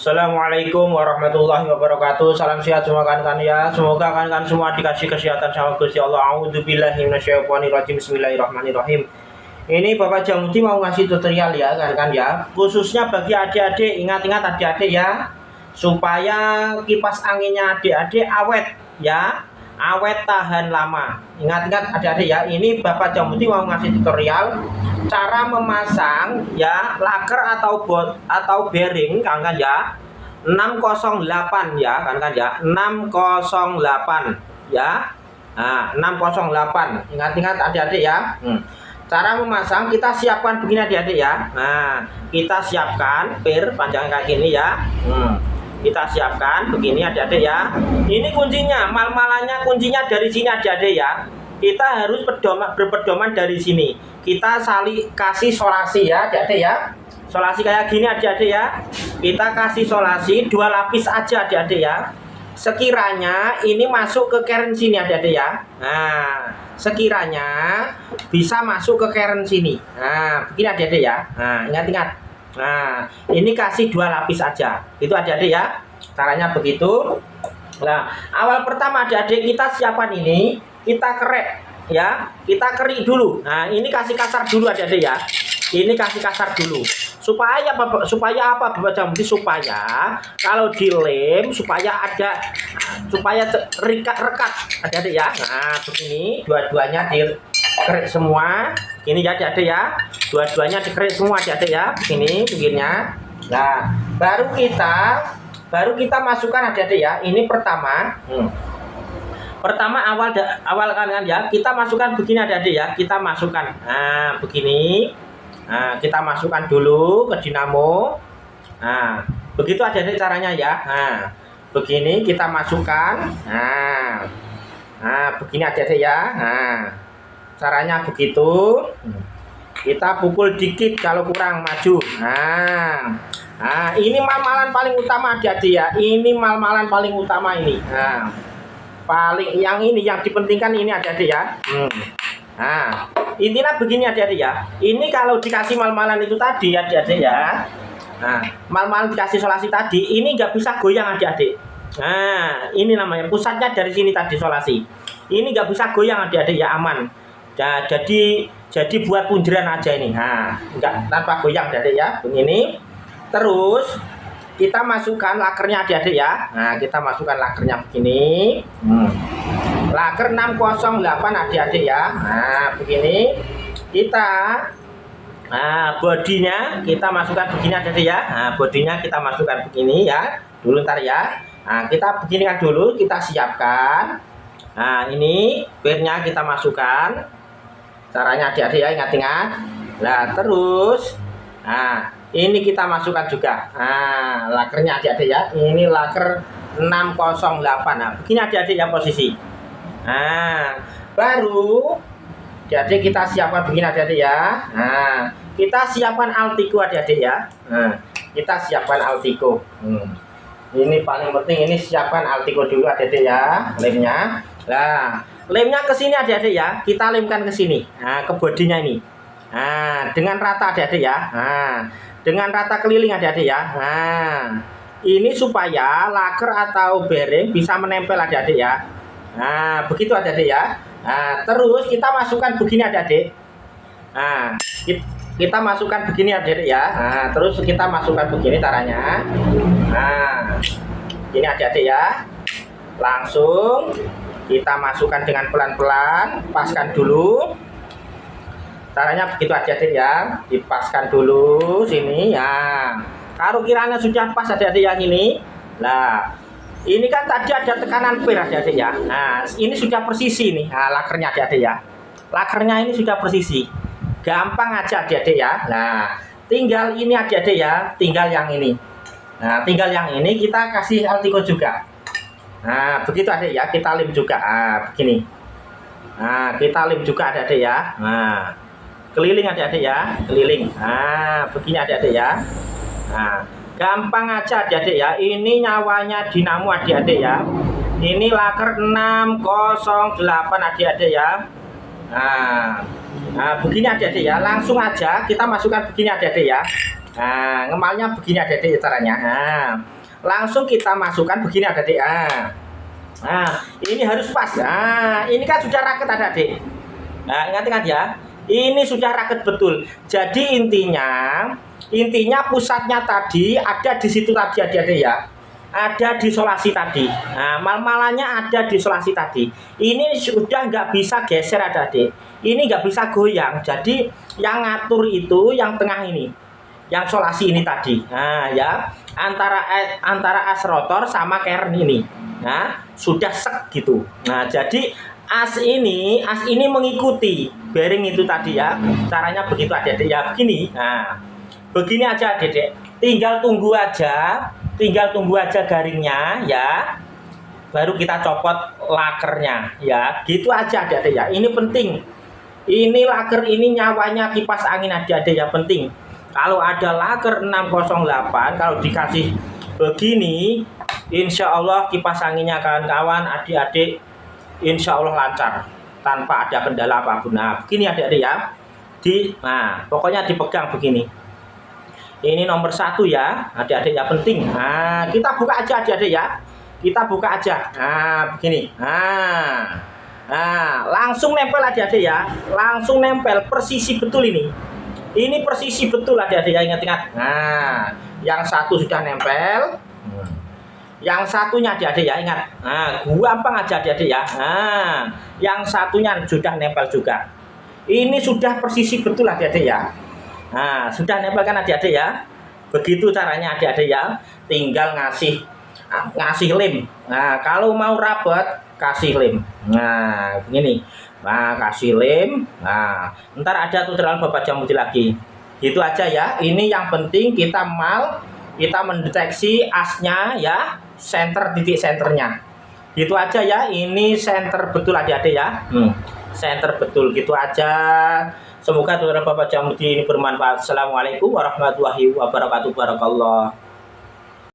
Assalamualaikum warahmatullahi wabarakatuh. Salam sehat semua kan ya. Semoga kan semua dikasih kesehatan sama Gusti Allah. A'udzubillahi minasyaitonirrajim. Bismillahirrahmanirrahim. Ini Bapak Jamuti mau ngasih tutorial ya kan ya. Khususnya bagi adik-adik, ingat-ingat adik-adik ya. Supaya kipas anginnya adik-adik awet ya. Awet tahan lama. Ingat-ingat adik-adik ya. Ini Bapak Jamuti mau ngasih tutorial cara memasang ya laker atau bearing kan ya 608 ya kan ya 608 ya. Nah, 608 ingat-ingat adik-adik ya. Cara memasang kita siapkan begini adik-adik ya. Nah, kita siapkan per panjang kayak gini ya. Kita siapkan begini adik-adik ya. Ini kuncinya, mal-malannya kuncinya dari sini adik-adik ya. Kita harus berpedoman dari sini. Kita kasih solasi ya adik-adik ya. Solasi kayak gini adik-adik ya. Kita kasih solasi 2 lapis aja adik-adik ya. Sekiranya ini masuk ke keren sini adik-adik ya. Nah, sekiranya bisa masuk ke keren sini. Nah, begini adik-adik ya. Nah, ingat-ingat. Nah, ini kasih 2 lapis aja. Itu adik-adik ya. Caranya begitu. Nah, awal pertama adik-adik kita siapkan ini. Kita kerek ya, kita kerik dulu. Nah, ini kasih kasar dulu adik-adik ya. Ini kasih kasar dulu. Supaya apa Bapak Jamuti? Supaya kalau dilem supaya rekat adik-adik ya. Nah, begini dua-duanya dikerik semua. Ini ya adik-adik ya. Dua-duanya dikerik semua adik-adik ya. Begini begininya. Nah, baru kita masukkan adik-adik ya. Ini pertama. Pertama awal kan ya, kita masukkan begini adik-adik ya. Kita masukkan nah begini. Nah, kita masukkan dulu ke dinamo. Nah, begitu adik-adik caranya ya. Nah, begini kita masukkan. Nah, begini adik-adik ya. Nah, caranya begitu. Kita pukul dikit kalau kurang maju. Nah, ini mal-malan paling utama adik-adik ya. Ini mal-malan paling utama ini. Nah, yang dipentingkan ini adik-adik ya. Nah, intinya begini adik-adik ya. Ini kalau dikasih mal-malan itu tadi adik-adik ya. Nah, mal-malan dikasih solasi tadi, ini nggak bisa goyang adik-adik. Nah, ini namanya pusatnya dari sini tadi solasi. Ini nggak bisa goyang adik-adik ya, aman. Nah, jadi buat punjeran aja ini. Nah, nggak tanpa goyang adik-adik ya. Begini. Terus kita masukkan lakernya adik-adik ya. Nah, kita masukkan lakernya begini. Laker 608 adik-adik ya. Nah, begini. Bodinya kita masukkan begini adik-adik ya. Nah, bodinya kita masukkan begini ya. Dulu ntar ya. Nah, kita beginikan dulu, kita siapkan. Nah, ini pernya kita masukkan. Caranya adik-adik ya, ingat-ingat. Nah, terus ini kita masukkan juga. Nah, lakernya adik-adik ya. Ini laker 608. Nah, begini adik-adik ya posisi. Nah, baru adik-adik kita siapkan begini adik-adik ya. Nah, kita siapkan Altigo adik-adik ya. Nah, kita siapkan Altigo. Ini paling penting, ini siapkan Altigo dulu adik-adik ya, lemnya. Nah, lemnya ke sini adik-adik ya. Kita lemkan ke sini. Nah, ke bodinya ini. Nah, dengan rata adik-adik ya. Nah, dengan rata keliling adik-adik ya. Nah, ini supaya laker atau bearing bisa menempel adik-adik ya. Nah, begitu adik-adik ya. Nah, terus kita masukkan begini adik-adik. Nah, kita masukkan begini adik-adik ya. Nah, terus kita masukkan begini caranya. Nah, ini adik-adik ya. Langsung kita masukkan dengan pelan-pelan, paskan dulu. Caranya begitu adik-adik ya, dipaskan dulu sini ya. Kalau kiranya sudah pas adik-adik yang ini, nah ini kan tadi ada tekanan per adik-adik ya. Nah, ini sudah persisi nih, nah, lakernya adik-adik ya. Lakernya ini sudah persisi, gampang aja adik-adik ya. Nah, tinggal ini adik-adik ya, tinggal yang ini. Nah, tinggal yang ini kita kasih Altigo juga. Nah, begitu adik ya, kita lem juga. Nah, begini. Nah, kita lem juga adik-adik ya. Nah, keliling adik-adik ya, keliling. Nah, begini adik-adik ya. Nah, gampang aja adik-adik ya. Ini nyawanya dinamo adik-adik ya. Ini laker 608 adik-adik ya. Nah, begini adik-adik ya. Langsung aja kita masukkan begini adik-adik ya. Nah, ngemalnya begini adik-adik caranya. Nah, langsung kita masukkan begini adik-adik. Nah, ini harus pas. Nah, ini kan sudah raket adik-adik. Nah, ingat-ingat ya. Ini sudah raket betul. Jadi intinya pusatnya tadi ada di situ tadi adik-adik ya. Ada di isolasi tadi. Nah, mal-malannya ada di isolasi tadi. Ini sudah nggak bisa geser adik-adik. Ini nggak bisa goyang. Jadi yang ngatur itu yang tengah ini, yang isolasi ini tadi. Nah, ya antara as rotor sama kern ini. Nah, sudah sek gitu. Nah, jadi as ini mengikuti bearing itu tadi ya. Caranya begitu adik-adik ya, begini. Nah, begini aja adik-adik. Tinggal tunggu aja garingnya ya. Baru kita copot lakernya ya. Gitu aja adik-adik ya. Ini penting. Ini laker ini nyawanya kipas angin adik-adik ya, penting. Kalau ada laker 608 kalau dikasih begini, insya Allah kipas anginnya kawan-kawan adik-adik insya Allah lancar tanpa ada kendala apapun. Nah, begini adik-adik ya. Nah, pokoknya dipegang begini. Ini nomor 1 ya, adik-adik ya, penting. Nah, kita buka aja adik-adik ya. Kita buka aja. Nah, begini. Nah, langsung nempel adik-adik ya. Langsung nempel persisi betul ini. Ini persisi betul adik-adik ya, ingat-ingat. Nah, yang satu sudah nempel. Yang satunya adik-adik ya, ingat. Nah, gampang aja adik-adik ya. Nah, yang satunya sudah nempel juga. Ini sudah persisi betul adik-adik ya. Nah, sudah nempel kan adik-adik ya. Begitu caranya adik-adik ya. Tinggal ngasih lem. Nah, kalau mau rapat kasih lem. Nah, begini. Nah, kasih lem. Nah, ntar ada tutorial Bapak Jamudi lagi. Gitu aja ya. Ini yang penting kita mendeteksi asnya ya, titik senternya. Gitu aja ya. Ini center betul adik-adik ya. Center betul, gitu aja. Semoga tutorial Bapak Jamudi ini bermanfaat. Assalamualaikum warahmatullahi wabarakatuh. Barakallah.